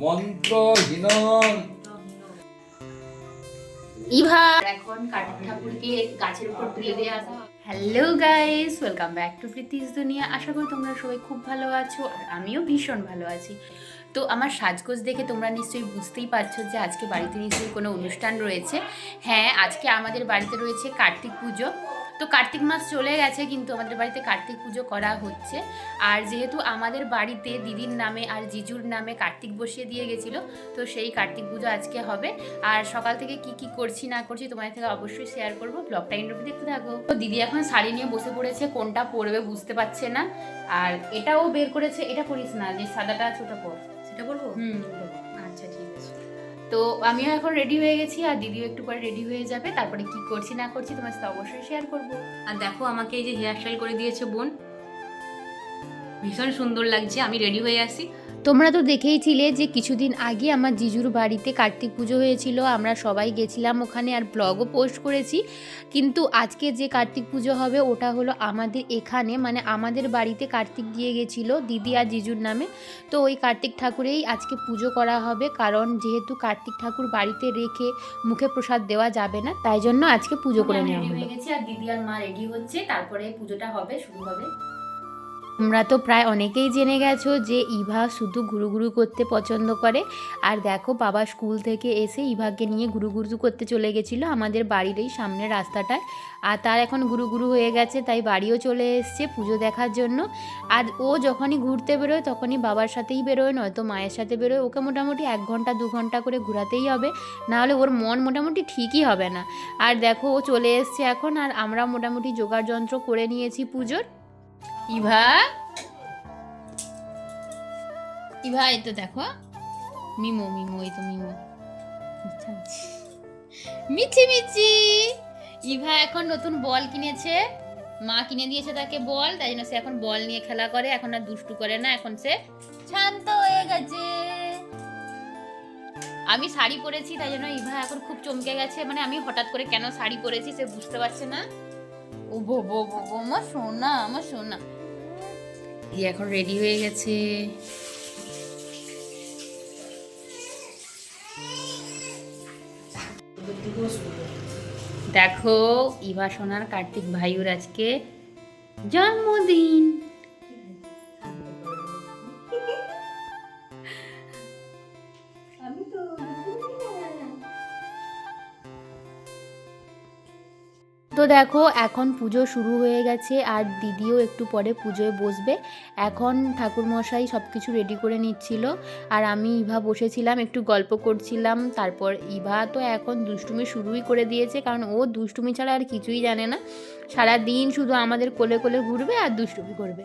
মন্ত্রহীন ইভা এখন কার্তিক ঠাকুরকে গাছের উপর তুলে দিয়ে আসা। Hello guys, welcome back to Preeti's দুনিয়া। আশা করি তোমরা সবাই খুব ভালো আছো আর আমিও ভীষণ ভালো আছি। তো আমার সাজগোজ দেখে তোমরা নিশ্চয়ই বুঝতেই পারছো যে আজকে বাড়িতে নিশ্চয়ই কোনো অনুষ্ঠান রয়েছে। হ্যাঁ, আজকে আমাদের বাড়িতে রয়েছে কার্তিক পুজো। তো কার্তিক মাস চলে গেছে কিন্তু আমাদের বাড়িতে কার্তিক পুজো করা হচ্ছে। আর যেহেতু আমাদের বাড়িতে দিদির নামে আর জিজুর নামে কার্তিক বসিয়ে দিয়ে গেছিলো, তো সেই কার্তিক পুজো আজকে হবে। আর সকাল থেকে কি কি করছি না করছি তোমাদের থেকে অবশ্যই শেয়ার করবো, ব্লগটা ইন্টারভিউ দেখতে থাকো। তো দিদি এখন শাড়ি নিয়ে বসে পড়েছে, কোনটা পরবে বুঝতে পারছে না। আর এটাও বের করেছে, এটা পরিস না, যে সাদাটা আছে ওটা পর। সেটা বলবো? আচ্ছা ঠিক আছে। তো আমিও এখন রেডি হয়ে গেছি আর দিদিও একটু পরে রেডি হয়ে যাবে, তারপরে কি করছি না করছি তোমার সাথে অবশ্যই শেয়ার করবো। আর দেখো আমাকে এই যে হেয়ার স্টাইল করে দিয়েছে বোন, ভীষণ সুন্দর লাগছে। আমি রেডি হয়ে আসি। তোমরা তো দেখেইছিলে যে কিছুদিন আগে আমার জিজুর বাড়িতে কার্তিক পুজো হয়েছিল, আমরা সবাই গেছিলাম ওখানে আর ব্লগও পোস্ট করেছি। কিন্তু আজকে যে কার্তিক পুজো হবে ওটা হলো আমাদের এখানে, মানে আমাদের বাড়িতে কার্তিক দিয়ে গেছিলো দিদি আর জিজুর নামে। তো ওই কার্তিক ঠাকুরেই আজকে পুজো করা হবে, কারণ যেহেতু কার্তিক ঠাকুর বাড়িতে রেখে মুখে প্রসাদ দেওয়া যাবে না, তাই জন্য আজকে পুজো করে নেওয়া হয়ে গেছে। আর দিদি আর মা রেডি হচ্ছে, তারপরে পুজোটা হবে, শুরু হবে। তোমরা তো প্রায় অনেকেই জেনে গেছো যে ইভা শুধু ঘুরুঘুরু করতে পছন্দ করে। আর দেখো বাবা স্কুল থেকে এসে ইভাকে নিয়ে ঘুরুঘুরু করতে চলে গেছিলো আমাদের বাড়ির এই সামনের রাস্তাটায়। আর তার এখন ঘুরুঘুরু হয়ে গেছে, তাই বাড়িও চলে এসছে পুজো দেখার জন্য। আর ও যখনই ঘুরতে বেরোয় তখনই বাবার সাথেই বেরোয়, নয়তো মায়ের সাথে বেরোয়। ওকে মোটামুটি 1 ঘন্টা 2 ঘন্টা করে ঘোরাতেই হবে, নাহলে ওর মন মোটামুটি ঠিকই হবে না। আর দেখো ও চলে এসছে এখন, আর আমরা মোটামুটি জোগাড় যন্ত্র করে নিয়েছি পুজোর। ইভা ইভা এই তো দেখো, মিমো মিমো, এই তো মিমো মিচি মিচি। ইভা এখন নতুন বল কিনেছে, মা কিনে দিয়েছে তাকে বল, তাই জন্য সে এখন বল নিয়ে খেলা করে, এখন আর দুষ্টু করে না, এখন সে শান্ত হয়ে গেছে। আমি শাড়ি পরেছি তাই জন্য ইভা এখন খুব চমকে গেছে, মানে আমি হঠাৎ করে কেন শাড়ি পরেছি সে বুঝতে পারছে না। ও বো বো বো বো, আমার সোনা, আমার সোনা। এখন রেডি হয়ে গেছে। দেখো ইভা সোনার কার্তিক ভাইয়ের আজকে জন্মদিন। তো দেখো এখন পুজো শুরু হয়ে গেছে আর দিদিও একটু পরে পুজোয় বসবে। এখন ঠাকুরমশাই সব কিছু রেডি করে নিচ্ছিল আর আমি ইভা বসেছিলাম একটু গল্প করছিলাম। তারপর ইভা তো এখন দুষ্টুমি শুরুই করে দিয়েছে, কারণ ও দুষ্টুমি ছাড়া আর কিছুই জানে না। সারা দিন শুধু আমাদের কোলে কোলে ঘুরবে আর দুষ্টুমি করবে।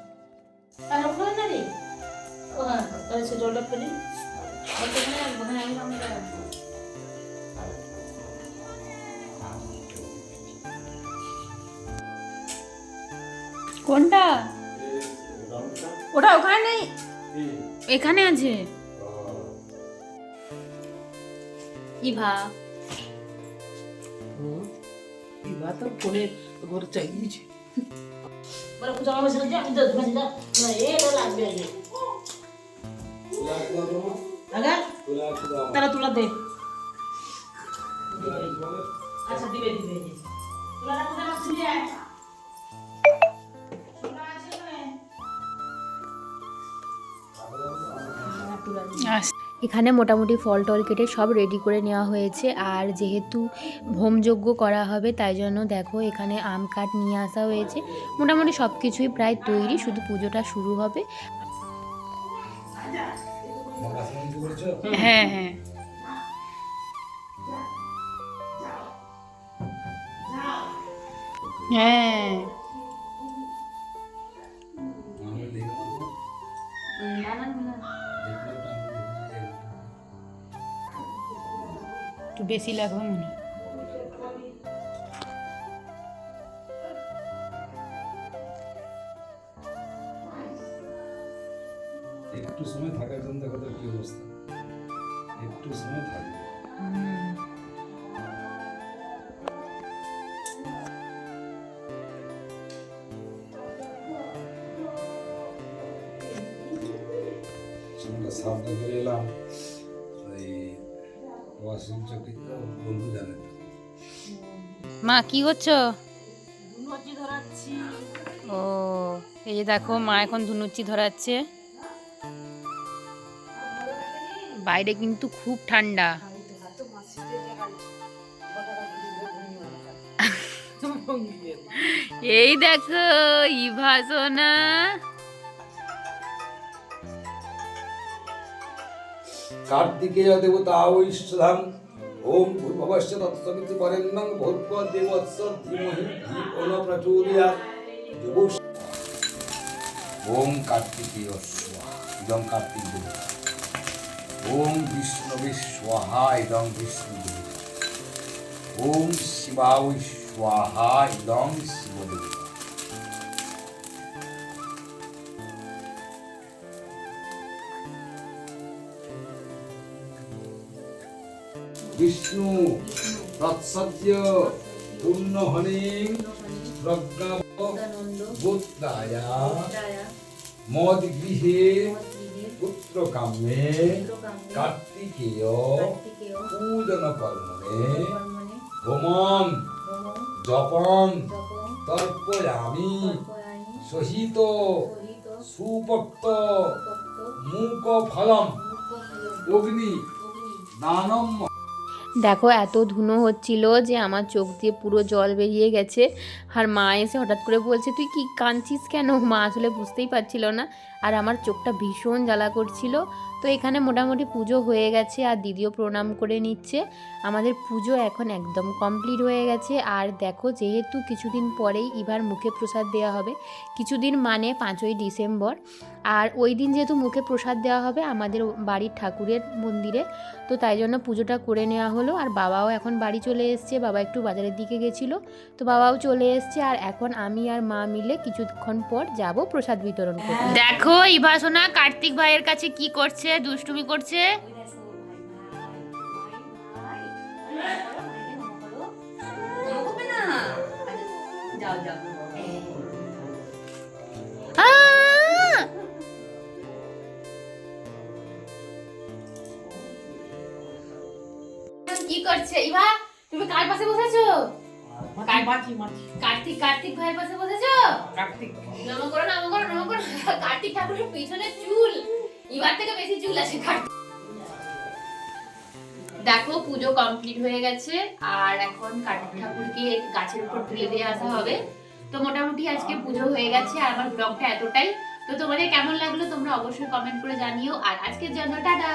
কোনটা? ওটা ওখানে নেই, এখানে আছে। ইভা ইভা তো ফোনে ঘর চাই দিয়েছে। বলে পূজা আমার সাথে আমি তো ধরে যা না এটা লাগবে আগে আগা তারা তুলা দে। আচ্ছা দিবে দিবে তুলা রাখতে রাখছি রে। এখানে মোটামুটি ফল টল কেটে সব রেডি করে নেওয়া হয়েছে। আর যেহেতু হোমযজ্ঞ করা হবে তাই জন্য দেখো এখানে আম কাঠ নিয়ে আসা হয়েছে। মোটামুটি সব কিছুই প্রায় তৈরি, শুধু পুজোটা শুরু হবে। হ্যাঁ হ্যাঁ হ্যাঁ একটু বেশি লাগবে মনে হয়। একটু সময় থাকার জন্য দেখো তো কি অবস্থা, একটু সময় থাকে। সাবধান করে এলাম। আমার শিলচকে বন্ধু জানে না। মা কি করছো? ধুনুচি ধরাচ্ছি। ও এই যে দেখো মা এখন ধুনুচি ধরাচ্ছে। বাইরে কিন্তু খুব ঠান্ডা। এই দেখো ইভা সোনা। কার্তিকেয় দেবতা ঐশ্বরাম ওম ভূর্ভুবস্য তৎসবিতু বরেণ্যং ভূর্ভুবঃ দেবস্য ধীমহি ধিয়ো প্রচোদয়াৎ। ওম কার্তিকেয় স্বাহা ইদং কার্তিক দেবতা। ওম বিষ্ণবে স্বাহা ইদং বিষ্ণু দেবতা। ওম শিবায় স্বাহা ইদং শিব দেবতা। বিষ্ণু তৎসদ্য পূর্ণহনিং প্রজ্ঞাব গোত্রায়া মদ গৃহে পুত্র কাম্যে কার্তিকেয় পূজন কর্মণে হোমং জপং তর্পয়ামি সহিত সুপক্ত মুক ফলম অগ্নি দানম। দেখো এত ধুনো হচ্ছিল যে আমার চোখ দিয়ে পুরো জল বেরিয়ে গেছে। আর মা এসে হঠাৎ করে বলছে তুই কি কাঁদছিস কেন? মা আসলে বুঝতেই পারছিল না, আর আমার চোখটা ভীষণ জ্বালা করছিল। তো এখানে মোটামুটি পুজো হয়ে গেছে আর দিদিও প্রণাম করে নিচ্ছে। আমাদের পুজো এখন একদম কমপ্লিট হয়ে গেছে। আর দেখো যেহেতু কিছুদিন পরেই ইভার মুখে প্রসাদ দেওয়া হবে, কিছুদিন মানে 5ই ডিসেম্বর, আর ওই দিন যেহেতু মুখে প্রসাদ দেওয়া হবে আমাদের বাড়ির ঠাকুরের মন্দিরে, তো তাই জন্য পুজোটা করে নেওয়া হলো। আর বাবাও এখন বাড়ি চলে এসছে, বাবা একটু বাজারের দিকে গেছিলো, তো বাবাও চলে এসছে। আর এখন আমি আর মা মিলে কিছুক্ষণ পর যাব প্রসাদ বিতরণ করতে। দেখো ইভা সোনা কার্তিক ভাইয়ের কাছে কি করছে, দুষ্টুমি করছে। যাও যাও। কি করছে ইভা? তুমি কার পাশে বসেছো? মাছি মাছি কার্তিক ভাইয়ের পাশে বসেছো? কার্তিক নম করো নম করো নম করো। কার্তিক ঠাকুরের পিছনে চুল ইভার থেকে বেশি চুল আছে কার্তিক। দেখো পুজো কমপ্লিট হয়ে গেছে আর এখন কার্তিক ঠাকুরকে গাছের উপর তুলে দিয়ে আসা হবে। তো মোটামুটি আজকে পুজো হয়ে গেছে আর আমার ব্লগটা এতটাই। তো তোমাদের কেমন লাগলো তোমরা অবশ্যই কমেন্ট করে জানিও। আর আজকের জন্য টাটা।